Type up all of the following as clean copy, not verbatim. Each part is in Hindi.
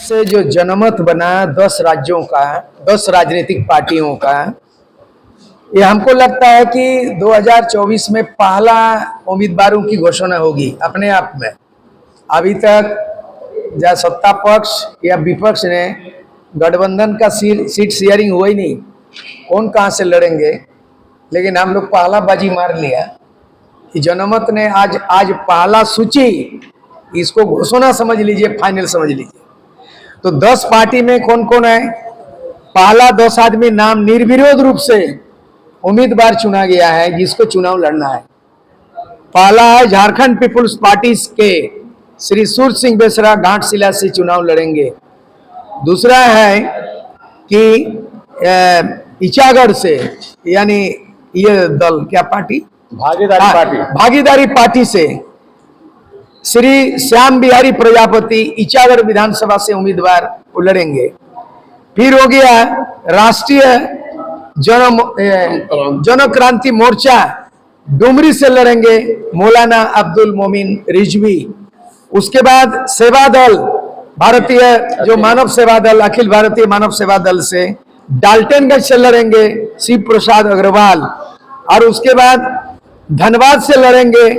से जो जनमत बना 10 राज्यों का, 10 राजनीतिक पार्टियों का, ये हमको लगता है कि 2024 में पहला उम्मीदवारों की घोषणा होगी अपने आप में। अभी तक या सत्ता पक्ष या विपक्ष ने गठबंधन का सीट शेयरिंग हुआ ही नहीं, कौन कहाँ से लड़ेंगे। लेकिन हम लोग पहला बाजी मार लिया कि जनमत ने आज पहला सूची, इसको घोषणा समझ लीजिए, फाइनल समझ लीजिए। तो 10 पार्टी में कौन कौन है, पहला 10 आदमी नाम निर्विरोध रूप से उम्मीदवार चुना गया है जिसको चुनाव लड़ना है। पहला है झारखंड पीपुल्स पार्टी के श्री सूर्य सिंह बेसरा घाटशिला से चुनाव लड़ेंगे। दूसरा है कि इचागढ़ से, यानी ये दल क्या पार्टी, भागीदारी पार्टी से श्री श्याम बिहारी प्रजापति इचागढ़ विधानसभा से उम्मीदवार लड़ेंगे। फिर हो गया राष्ट्रीय जन क्रांति मोर्चा डुमरी से लड़ेंगे मौलाना अब्दुल मोमिन रिजवी। उसके बाद सेवा दल, भारतीय जो मानव सेवा दल, अखिल भारतीय मानव सेवा दल से डाल्टनगंज से लड़ेंगे शिव प्रसाद अग्रवाल। और उसके बाद धनबाद से लड़ेंगे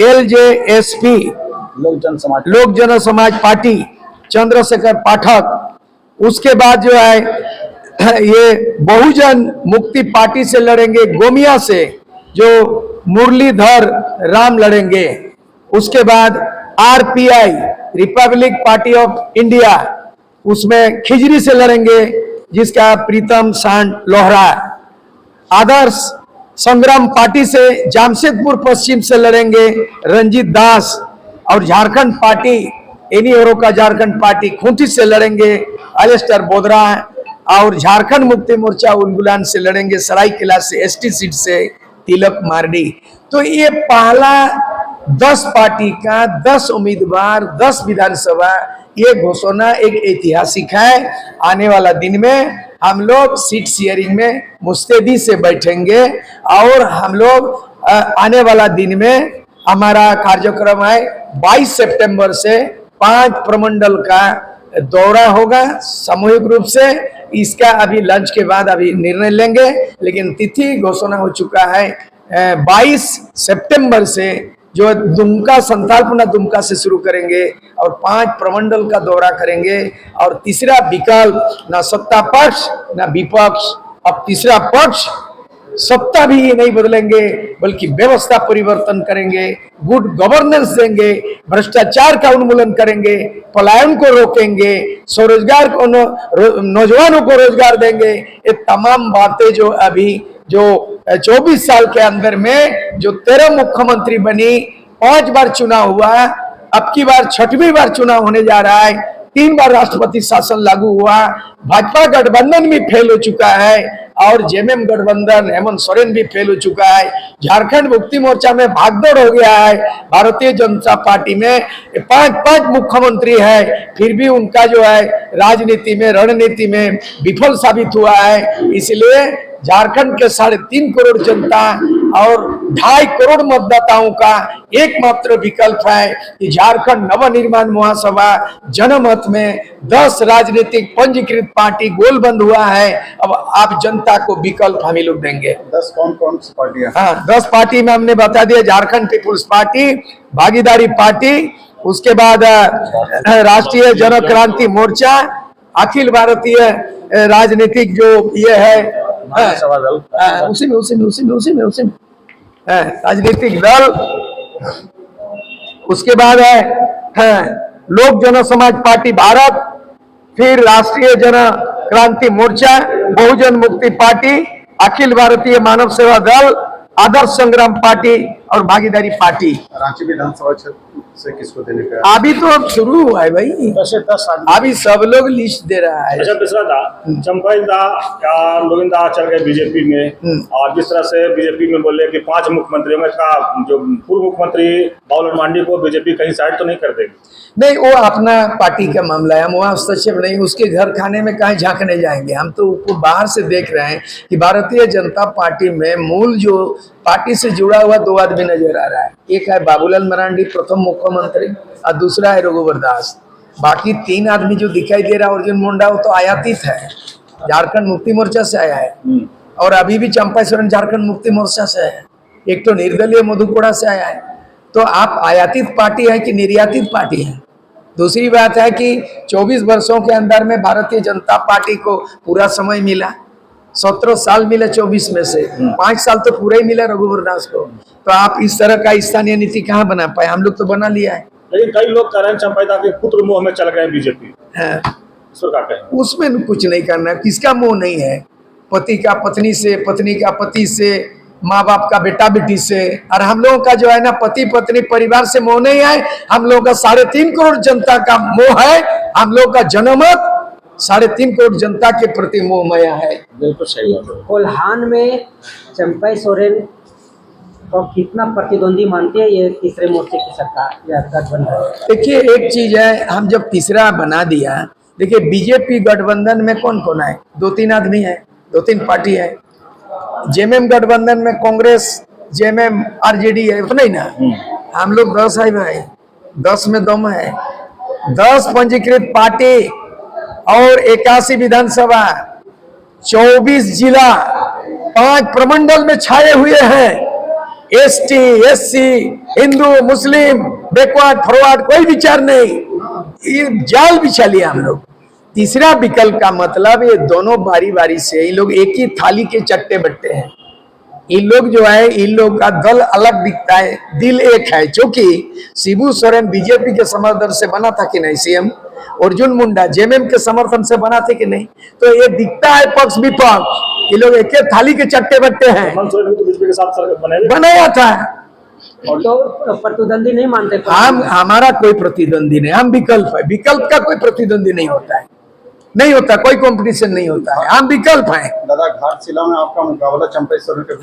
LJSP लोक जन समाज पार्टी चंद्रशेखर पाठक। उसके बाद जो है ये बहुजन मुक्ति पार्टी से लड़ेंगे गोमिया से जो मुरलीधर राम लड़ेंगे। उसके बाद RPI Republic party of India, उसमें खिजरी से लड़ेंगे जिसका प्रीतम सांड लोहरा। आदर्श संग्राम पार्टी से जामशेदपुर पश्चिम से लड़ेंगे रंजीत दास। और झारखंड पार्टी एनी औरों का झारखंड पार्टी खूंटी से लड़ेंगे अलेस्टर बोदरा। और झारखंड मुक्ति मोर्चा उलगुलान से लड़ेंगे सरायकेला से ST सीट से तिलक मार्डी। तो ये पहला 10 पार्टी का 10 उम्मीदवार 10 विधानसभा, ये घोषणा एक ऐतिहासिक है। आने वाला दिन में हम लोग सीट शेयरिंग में मुस्तैदी से बैठेंगे और हम लोग आने वाला दिन में हमारा कार्यक्रम है 22 सितंबर से 5 प्रमंडल का दौरा होगा सामूहिक रूप से। इसका अभी लंच के बाद अभी निर्णय लेंगे, लेकिन तिथि घोषणा हो चुका है 22 सितंबर से, जो दुमका संथालपुना दुमका से शुरू करेंगे और 5 प्रमंडल का दौरा करेंगे। और तीसरा विकल्प ना सत्ता पक्ष ना विपक्ष, अब तीसरा पक्ष सत्ता भी ये नहीं बदलेंगे बल्कि व्यवस्था परिवर्तन करेंगे, गुड गवर्नेंस देंगे, भ्रष्टाचार का उन्मूलन करेंगे, पलायन को रोकेंगे, स्वरोजगार को नौजवानों को रोजगार देंगे। ये तमाम बातें जो अभी जो 24 साल के अंदर में जो 13 मुख्यमंत्री बनी, 5 बार चुनाव हुआ, अब की बार 6वीं बार चुनाव होने जा रहा है, 3 बार राष्ट्रपति शासन लागू हुआ, भाजपा गठबंधन भी फेल हो चुका है और JMM गठबंधन हेमंत सोरेन भी फेल हो चुका है। झारखंड मुक्ति मोर्चा में भागदौड़ हो गया है। भारतीय जनता पार्टी में 5 मुख्यमंत्री है, फिर भी उनका जो है राजनीति में रणनीति में विफल साबित हुआ है। इसलिए झारखंड के 3.5 करोड़ जनता और 2.5 करोड़ मतदाताओं का एकमात्र विकल्प है कि झारखंड नवनिर्माण महासभा जनमत में 10 राजनीतिक पंजीकृत पार्टी गोलबंद हुआ है। अब आप जनता को विकल्प हम लोग देंगे। 10 कौन सी पार्टियां? हाँ, 10 पार्टी में हमने बता दिया, झारखंड पीपुल्स पार्टी, भागीदारी पार्टी, उसके बाद राष्ट्रीय जन क्रांति मोर्चा, अखिल भारतीय राजनीतिक जो ये है उसी में राजनीतिक दल। उसके बाद है लोक जन समाज पार्टी भारत, फिर राष्ट्रीय जन क्रांति मोर्चा, बहुजन मुक्ति पार्टी, अखिल भारतीय मानव सेवा दल, आदर्श संग्राम पार्टी और भागीदारी पार्टी। रांची विधानसभा क्षेत्र से किसको देने का? अभी तो शुरू हुआ है भाई, अभी सब लोग लिस्ट दे रहा है। अच्छा दूसरा था चंपाई दा या लोगिंदा चल गए बीजेपी में, और जिस तरह से बीजेपी में बोले कि 5 मुख्यमंत्रियों में का जो पूर्व मुख्यमंत्री बाबूलाल मांडी को बीजेपी कहीं साइड तो नहीं कर देगी? नहीं, वो अपना पार्टी का मामला है, हम वहाँ हस्तक्षेप नहीं, उसके घर खाने में कहीं झांकने जाएंगे। हम तो बाहर से देख रहे हैं कि भारतीय जनता पार्टी में मूल जो पार्टी से जुड़ा हुआ 2 आदमी नजर आ रहा है। एक है बाबूलाल मरांडी प्रथम मुख्यमंत्री और दूसरा है रघुवर दास। बाकी 3 आदमी जो दिखाई दे रहा है, अर्जुन मुंडा, वो तो आयातित है, झारखंड मुक्ति मोर्चा से आया है। और अभी भी चंपा सोरेन झारखंड मुक्ति मोर्चा से है। एक तो निर्दलीय मधुकोड़ा से आया है। तो आप आयातित पार्टी है कि निर्यातित पार्टी है? दूसरी बात है कि 24 वर्षों के अंदर में भारतीय जनता पार्टी को पूरा समय मिला, 17 साल मिले 24 में से, 5 साल तो पूरा ही मिला रघुवर दास को। तो आप इस तरह का स्थानीय नीति कहाँ बना पाए? हम लोग तो बना लिया है। लेकिन कई लोग कह रहे हैं चंपाई दा के पुत्र मोह में चल गए बीजेपी। हाँ, इस पर क्या कहें? उसमें कुछ नहीं करना। किसका मोह नहीं है? पति का पत्नी से, पत्नी का पति से, माँ बाप का बेटा बेटी से। और हम लोगों का जो है ना, पति पत्नी परिवार से मोह नहीं है। हम लोगों का 3.5 करोड़ जनता का मोह है। हम लोग का जनमत 3.5 करोड़ जनता के प्रति मोहमया है। बिल्कुल सही बात है। कोल्हान में चंपाई सोरेन को कितना प्रतिद्वंदी मानते हैं ये तीसरे मोर्चे की सरकार या गठबंधन? देखिए, एक चीज है, हम जब तीसरा बना दिया, देखिए बीजेपी गठबंधन में कौन कौन है? 2-3 आदमी है, 2-3 पार्टी है। जेएमएम गठबंधन में कांग्रेस, जेएमएम, आरजेडी है, उतना ही ना। हम लोग 10 है भाई, 10 में दम है। 10 पंजीकृत पार्टी और 81 विधानसभा, 24 जिला, 5 प्रमंडल में छाए हुए हैं। एसटी, एससी, हिंदू, मुस्लिम, बैकवर्ड, फॉरवर्ड, कोई विचार नहीं। ये जाल बिछा लिया हम लोग। तीसरा विकल्प का मतलब, ये दोनों बारी बारी से, इन लोग एक ही थाली के चट्टे बट्टे हैं। इन लोग जो है, इन लोग का दल अलग दिखता है, दिल एक है। क्योंकि शिबू सोरेन बीजेपी के समर्थन से बना था कि नहीं सीएम, अर्जुन मुंडा जेएमएम के समर्थन से बना थे कि नहीं। तो ये दिखता है पक्ष विपक्ष, ये लोग एक ही थाली के चट्टे बट्टे हैं। हेमंत सोरेन को बीजेपी के साथ सरकार बनाया था। तो प्रतिद्वंदी नहीं मानते? हमारा कोई प्रतिद्वंदी नहीं, हम विकल्प है। विकल्प का कोई प्रतिद्वंदी नहीं होता है, नहीं होता, कोई कंपटीशन नहीं होता है, हम विकल्प हैं। दादा, घाटशिला में आपका मुकाबला चंपाई सोरेन के